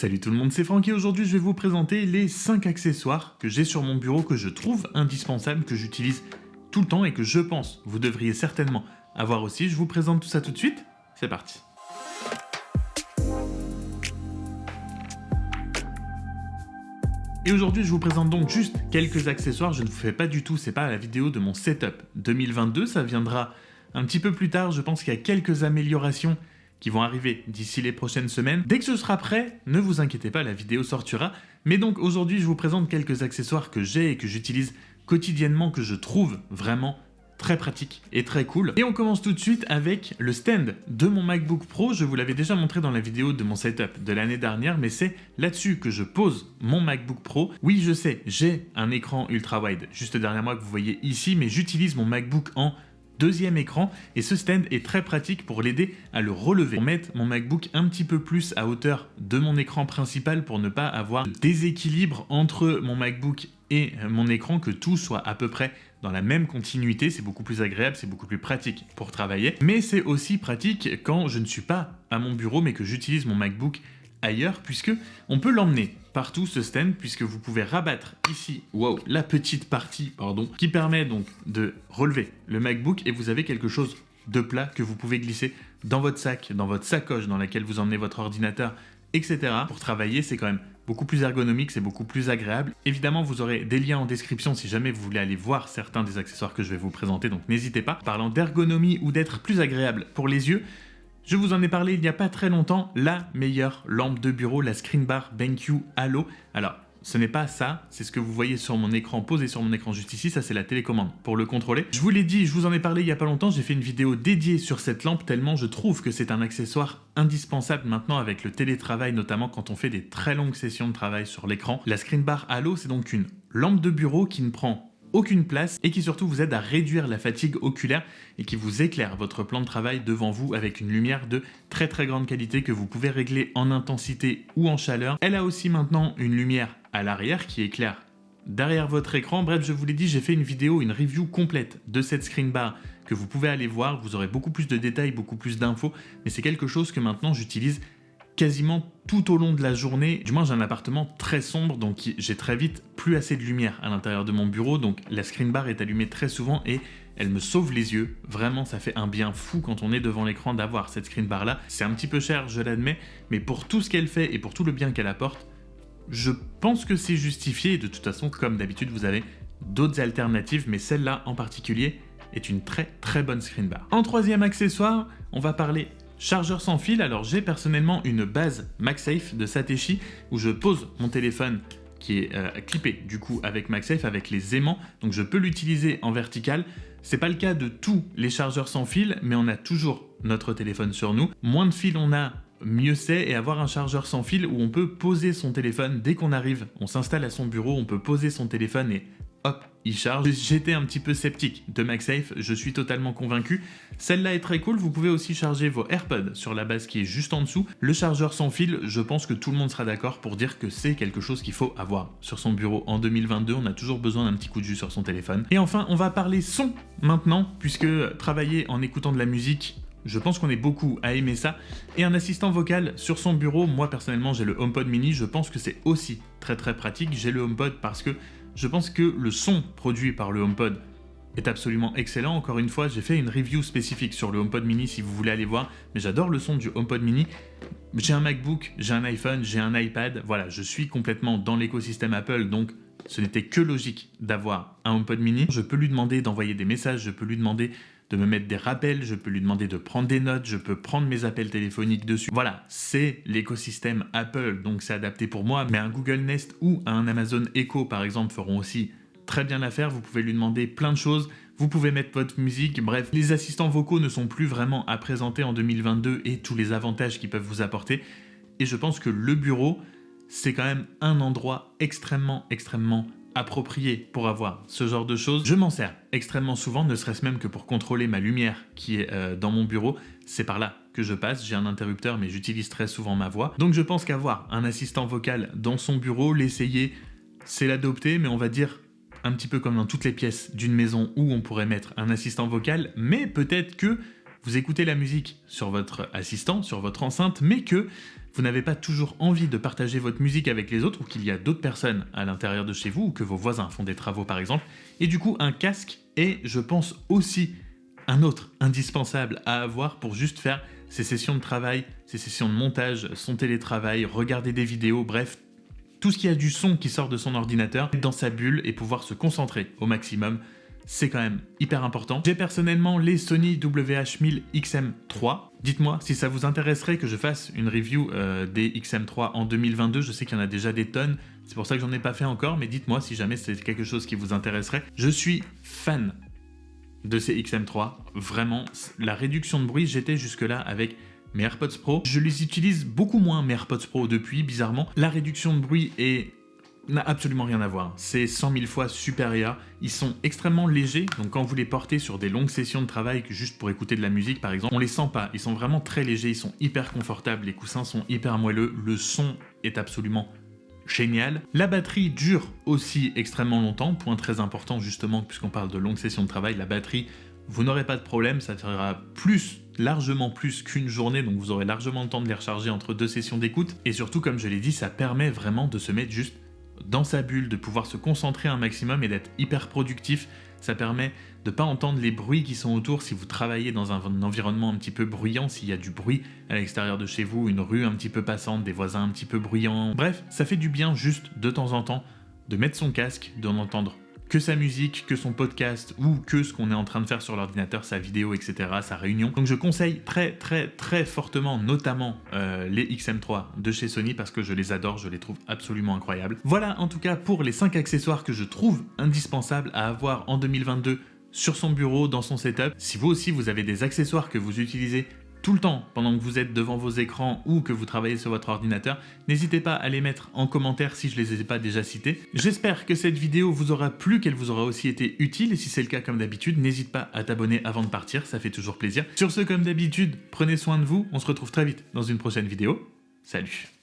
Salut tout le monde, c'est Franck et aujourd'hui je vais vous présenter les 5 accessoires que j'ai sur mon bureau que je trouve indispensables, que j'utilise tout le temps et que je pense vous devriez certainement avoir aussi. Je vous présente tout ça tout de suite, c'est parti. Et aujourd'hui je vous présente donc juste quelques accessoires, je ne vous fais pas du tout, c'est pas la vidéo de mon setup 2022, ça viendra un petit peu plus tard, je pense qu'il y a quelques améliorations qui vont arriver d'ici les prochaines semaines. Dès que ce sera prêt, ne vous inquiétez pas, la vidéo sortira. Mais donc aujourd'hui, je vous présente quelques accessoires que j'ai et que j'utilise quotidiennement, que je trouve vraiment très pratique et très cool. Et on commence tout de suite avec le stand de mon MacBook Pro. Je vous l'avais déjà montré dans la vidéo de mon setup de l'année dernière, mais c'est là-dessus que je pose mon MacBook Pro. Oui, je sais, j'ai un écran ultra-wide juste derrière moi que vous voyez ici, mais j'utilise mon MacBook en deuxième écran et ce stand est très pratique pour l'aider à le relever. Pour mettre mon MacBook un petit peu plus à hauteur de mon écran principal pour ne pas avoir de déséquilibre entre mon MacBook et mon écran, que tout soit à peu près dans la même continuité, c'est beaucoup plus agréable, c'est beaucoup plus pratique pour travailler. Mais c'est aussi pratique quand je ne suis pas à mon bureau mais que j'utilise mon MacBook ailleurs, puisque on peut l'emmener partout ce stand, puisque vous pouvez rabattre ici, wow, la petite partie, qui permet donc de relever le MacBook et vous avez quelque chose de plat que vous pouvez glisser dans votre sac, dans votre sacoche dans laquelle vous emmenez votre ordinateur, etc. Pour travailler, c'est quand même beaucoup plus ergonomique, c'est beaucoup plus agréable. Évidemment, vous aurez des liens en description si jamais vous voulez aller voir certains des accessoires que je vais vous présenter, donc n'hésitez pas. Parlant d'ergonomie ou d'être plus agréable pour les yeux, je vous en ai parlé il n'y a pas très longtemps, la meilleure lampe de bureau, la Screenbar BenQ Halo. Alors, ce n'est pas ça, c'est ce que vous voyez sur mon écran, posé sur mon écran juste ici, ça c'est la télécommande pour le contrôler. Je vous l'ai dit, je vous en ai parlé il n'y a pas longtemps, j'ai fait une vidéo dédiée sur cette lampe tellement je trouve que c'est un accessoire indispensable maintenant avec le télétravail, notamment quand on fait des très longues sessions de travail sur l'écran. La Screenbar Halo, c'est donc une lampe de bureau qui ne prend aucune place et qui surtout vous aide à réduire la fatigue oculaire et qui vous éclaire votre plan de travail devant vous avec une lumière de très grande qualité que vous pouvez régler en intensité ou en chaleur. Elle a aussi maintenant une lumière à l'arrière qui éclaire derrière votre écran. Bref, je vous l'ai dit, j'ai fait une vidéo, une review complète de cette Screenbar que vous pouvez aller voir. Vous aurez beaucoup plus de détails, beaucoup plus d'infos, mais c'est quelque chose que maintenant j'utilise quasiment tout au long de la journée. Du moins, j'ai un appartement très sombre, donc j'ai très vite plus assez de lumière à l'intérieur de mon bureau, donc la Screenbar est allumée très souvent et elle me sauve les yeux. Vraiment, ça fait un bien fou quand on est devant l'écran d'avoir cette Screenbar là. C'est un petit peu cher, je l'admets, mais pour tout ce qu'elle fait et pour tout le bien qu'elle apporte, je pense que c'est justifié. Et de toute façon, comme d'habitude, vous avez d'autres alternatives, mais celle-là en particulier est une très bonne Screenbar. En troisième accessoire, on va parler chargeur sans fil. Alors j'ai personnellement une base MagSafe de Satechi où je pose mon téléphone qui est clippé du coup avec MagSafe, avec les aimants, donc je peux l'utiliser en vertical. C'est pas le cas de tous les chargeurs sans fil, mais on a toujours notre téléphone sur nous. Moins de fil on a, mieux c'est, et avoir un chargeur sans fil où on peut poser son téléphone dès qu'on arrive, on s'installe à son bureau, on peut poser son téléphone et hop, il charge. J'étais un petit peu sceptique de MagSafe, je suis totalement convaincu. Celle-là est très cool, vous pouvez aussi charger vos AirPods sur la base qui est juste en dessous. Le chargeur sans fil, je pense que tout le monde sera d'accord pour dire que c'est quelque chose qu'il faut avoir sur son bureau. En 2022, on a toujours besoin d'un petit coup de jus sur son téléphone. Et enfin, on va parler son maintenant, puisque travailler en écoutant de la musique, je pense qu'on est beaucoup à aimer ça. Et un assistant vocal sur son bureau, moi personnellement j'ai le HomePod mini, je pense que c'est aussi très pratique. J'ai le HomePod parce que je pense que le son produit par le HomePod est absolument excellent. Encore une fois, j'ai fait une review spécifique sur le HomePod mini si vous voulez aller voir, mais j'adore le son du HomePod mini. J'ai un MacBook, j'ai un iPhone, j'ai un iPad, voilà, je suis complètement dans l'écosystème Apple, donc ce n'était que logique d'avoir un HomePod mini. Je peux lui demander d'envoyer des messages, je peux lui demander de me mettre des rappels, je peux lui demander de prendre des notes, je peux prendre mes appels téléphoniques dessus. Voilà, c'est l'écosystème Apple, donc c'est adapté pour moi, mais un Google Nest ou un Amazon Echo par exemple feront aussi très bien l'affaire. Vous pouvez lui demander plein de choses, vous pouvez mettre votre musique, bref, les assistants vocaux ne sont plus vraiment à présenter en 2022 et tous les avantages qu'ils peuvent vous apporter. Et je pense que le bureau, c'est quand même un endroit extrêmement approprié pour avoir ce genre de choses. Je m'en sers extrêmement souvent, ne serait-ce même que pour contrôler ma lumière qui est dans mon bureau. C'est par là que je passe, j'ai un interrupteur mais j'utilise très souvent ma voix. Donc je pense qu'avoir un assistant vocal dans son bureau, l'essayer, c'est l'adopter, mais on va dire un petit peu comme dans toutes les pièces d'une maison où on pourrait mettre un assistant vocal, mais peut-être que vous écoutez la musique sur votre assistant, sur votre enceinte, mais que vous n'avez pas toujours envie de partager votre musique avec les autres ou qu'il y a d'autres personnes à l'intérieur de chez vous ou que vos voisins font des travaux par exemple. Et du coup, un casque est, je pense, aussi un autre indispensable à avoir pour juste faire ses sessions de travail, ses sessions de montage, son télétravail, regarder des vidéos, bref, tout ce qui a du son qui sort de son ordinateur, être dans sa bulle et pouvoir se concentrer au maximum. C'est quand même hyper important. J'ai personnellement les Sony WH-1000 XM3. Dites-moi si ça vous intéresserait que je fasse une review des XM3 en 2022. Je sais qu'il y en a déjà des tonnes, c'est pour ça que j'en ai pas fait encore, mais dites-moi si jamais c'est quelque chose qui vous intéresserait. Je suis fan de ces XM3. Vraiment, la réduction de bruit, j'étais jusque-là avec mes AirPods Pro. Je les utilise beaucoup moins, mes AirPods Pro, depuis, bizarrement. La réduction de bruit n'a absolument rien à voir. C'est 100 000 fois supérieur. Ils sont extrêmement légers, donc quand vous les portez sur des longues sessions de travail, juste pour écouter de la musique par exemple, on les sent pas. Ils sont vraiment très légers, ils sont hyper confortables, les coussins sont hyper moelleux, le son est absolument génial. La batterie dure aussi extrêmement longtemps, point très important justement, puisqu'on parle de longues sessions de travail, la batterie, vous n'aurez pas de problème, ça sera largement plus qu'une journée, donc vous aurez largement le temps de les recharger entre 2 sessions d'écoute. Et surtout, comme je l'ai dit, ça permet vraiment de se mettre juste dans sa bulle, de pouvoir se concentrer un maximum et d'être hyper productif. Ça permet de ne pas entendre les bruits qui sont autour si vous travaillez dans un environnement un petit peu bruyant, s'il y a du bruit à l'extérieur de chez vous, une rue un petit peu passante, des voisins un petit peu bruyants. Bref, ça fait du bien juste de temps en temps de mettre son casque, d'en entendre que sa musique, que son podcast ou que ce qu'on est en train de faire sur l'ordinateur, sa vidéo, etc., sa réunion. Donc je conseille très très très fortement, notamment les XM3 de chez Sony parce que je les adore, je les trouve absolument incroyables. Voilà en tout cas pour les 5 accessoires que je trouve indispensables à avoir en 2022 sur son bureau, dans son setup. Si vous aussi vous avez des accessoires que vous utilisez tout le temps pendant que vous êtes devant vos écrans ou que vous travaillez sur votre ordinateur, n'hésitez pas à les mettre en commentaire si je les ai pas déjà cités. J'espère que cette vidéo vous aura plu, qu'elle vous aura aussi été utile, et si c'est le cas comme d'habitude, n'hésite pas à t'abonner avant de partir, ça fait toujours plaisir. Sur ce, comme d'habitude, prenez soin de vous, on se retrouve très vite dans une prochaine vidéo. Salut!